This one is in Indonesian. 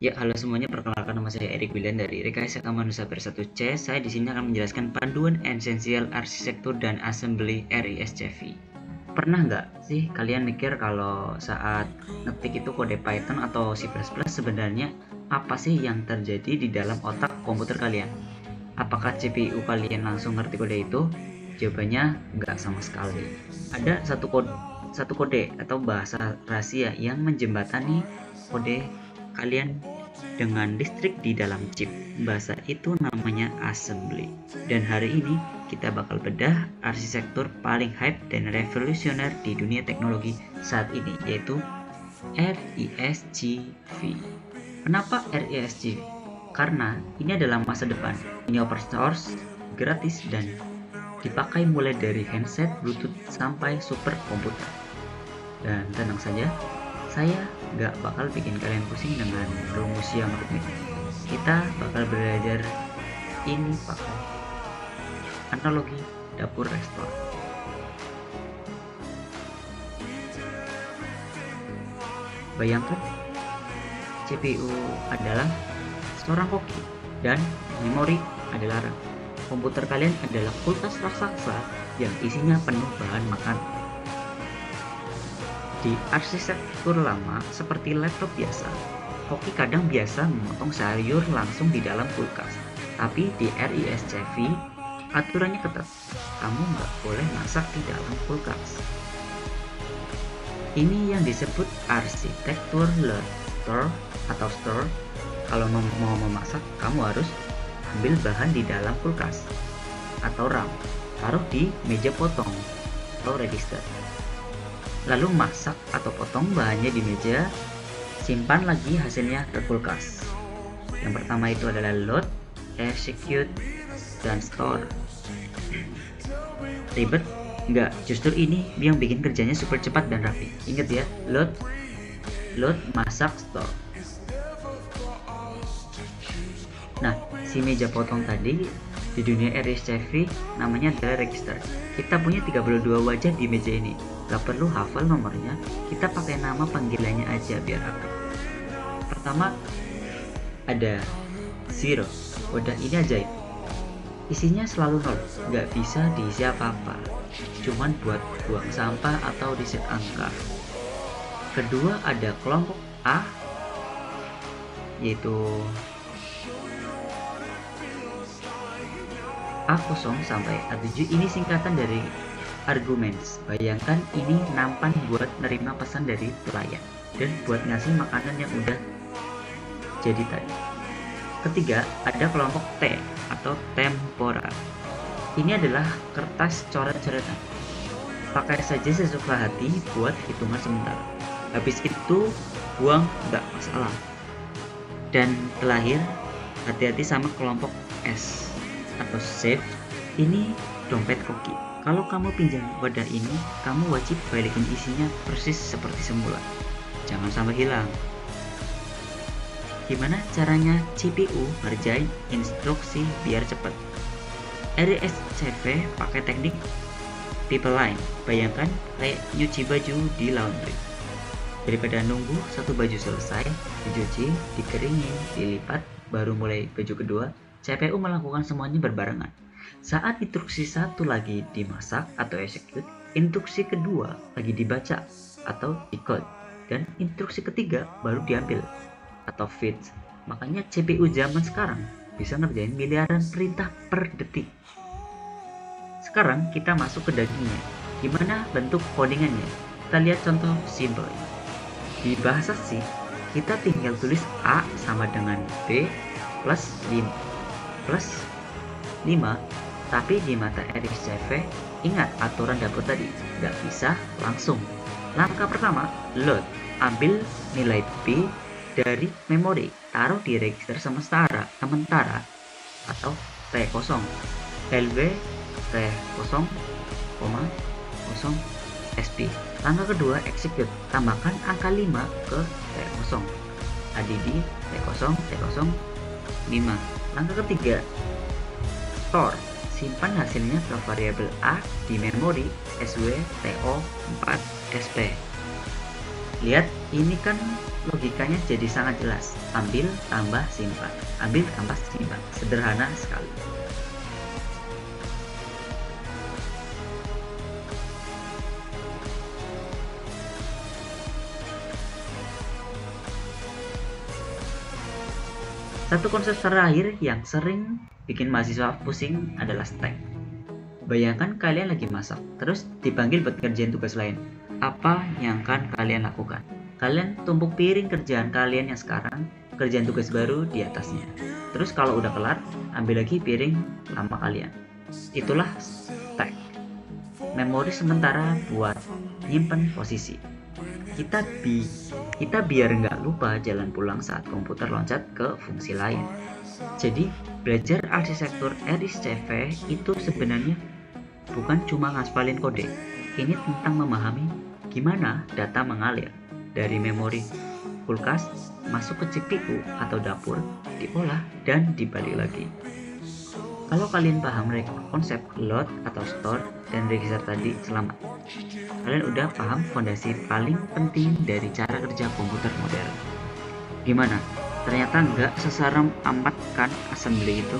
Ya, halo semuanya. Perkenalkan, nama saya Erik William dari Rekayasa Manusia Bersatu C. Saya di sini akan menjelaskan panduan esensial arsitektur dan assembly RISCV. Pernah nggak sih kalian mikir kalau saat ngetik itu kode Python atau C++ sebenarnya apa sih yang terjadi di dalam otak komputer kalian? Apakah CPU kalian langsung ngerti kode itu? Jawabannya nggak sama sekali. Ada satu kode atau bahasa rahasia yang menjembatani kode kalian dengan listrik di dalam chip. Bahasa itu namanya assembly. Dan hari ini kita bakal bedah arsitektur paling hype dan revolusioner di dunia teknologi saat ini, yaitu RISC-V. Kenapa RISC-V? Karena ini adalah masa depan. Ini open source, gratis, dan dipakai mulai dari handset, bluetooth, sampai super komputer. Dan tenang saja, saya nggak bakal bikin kalian pusing dengan rumus yang rumit. Kita bakal belajar ini pakai analogi dapur restoran. Bayangkan CPU adalah seorang koki dan memori adalah RAM. Komputer kalian adalah kulkas raksasa yang isinya penuh bahan makan. Di arsitektur lama seperti laptop biasa, koki kadang biasa memotong sayur langsung di dalam kulkas. Tapi di RISC-V, aturannya ketat. Kamu nggak boleh masak di dalam kulkas. Ini yang disebut arsitektur store atau store. Kalau mau memasak, kamu harus ambil bahan di dalam kulkas atau RAM, taruh di meja potong atau register. Lalu masak atau potong bahannya di meja, simpan lagi hasilnya ke kulkas. Yang pertama itu adalah load, execute, dan store. Ribet? Enggak, justru ini yang bikin kerjanya super cepat dan rapi. Ingat ya, load, masak, store. Nah, si meja potong tadi di dunia RISC-V namanya adalah register. Kita punya 32 wajah di meja ini. Gak perlu hafal nomornya, kita pakai nama panggilannya aja biar akrab. Pertama ada zero. Wadah ini ajaib. Isinya selalu nol, gak bisa diisi apa-apa. Cuman buat buang sampah atau di-set angka. Kedua ada kelompok A, yaitu A0 sampai A7. Ini singkatan dari arguments. Bayangkan ini nampan buat nerima pesan dari pelayan dan buat ngasih makanan yang udah jadi tadi. Ketiga, ada kelompok T atau tempora. Ini adalah kertas coret-coretan. Pakai saja sesuka hati buat hitungan sementara. Habis itu buang, nggak masalah. Dan terakhir, hati-hati sama kelompok S atau save. Ini dompet koki. Kalau kamu pinjam wadah ini, kamu wajib balikin isinya persis seperti semula. Jangan sampai hilang. Gimana caranya CPU ngerjain instruksi biar cepat? RISC-V pakai teknik pipeline. Bayangkan kayak nyuci baju di laundry. Daripada nunggu satu baju selesai, dicuci, dikeringin, dilipat, baru mulai baju kedua, CPU melakukan semuanya berbarengan. Saat instruksi satu lagi dimasak atau execute, instruksi kedua lagi dibaca atau decode, dan instruksi ketiga baru diambil atau feed. Makanya CPU zaman sekarang bisa ngerjain miliaran perintah per detik. Sekarang kita masuk ke dagingnya. Gimana bentuk codingannya? Kita lihat contoh simple. Di bahasa C, kita tinggal tulis A sama dengan B plus 5, tapi di mata RISC-V, ingat aturan dapur tadi, nggak bisa langsung. Langkah pertama, load. Ambil nilai B dari memori, taruh di register sementara atau T0, LB T0, 0 SP. Langkah kedua, execute. Tambahkan angka 5 ke T0, add T0, 5. Langkah ketiga, store. Simpan hasilnya ke variabel A di memori SWTO4SP. Lihat, ini kan logikanya jadi sangat jelas. Ambil, tambah, simpan. Ambil, tambah, simpan. Sederhana sekali. Satu konsep terakhir yang sering bikin mahasiswa pusing adalah stack. Bayangkan kalian lagi masak, terus dipanggil buat kerjain tugas lain. Apa yang akan kalian lakukan? Kalian tumpuk piring kerjaan kalian yang sekarang, kerjaan tugas baru di atasnya. Terus kalau udah kelar, ambil lagi piring lama kalian. Itulah stack. Memori sementara buat nyimpen posisi. Kita biar nggak lupa jalan pulang saat komputer loncat ke fungsi lain. Jadi, belajar arsitektur RSCV itu sebenarnya bukan cuma ngaspalin kode. Ini tentang memahami gimana data mengalir dari memori kulkas masuk ke CPU atau dapur, diolah dan dibalik lagi. Kalau kalian paham konsep load atau store dan register tadi, selamat. Kalian udah paham fondasi paling penting dari cara kerja komputer modern. Gimana? Ternyata nggak seserem amat kan assembly itu?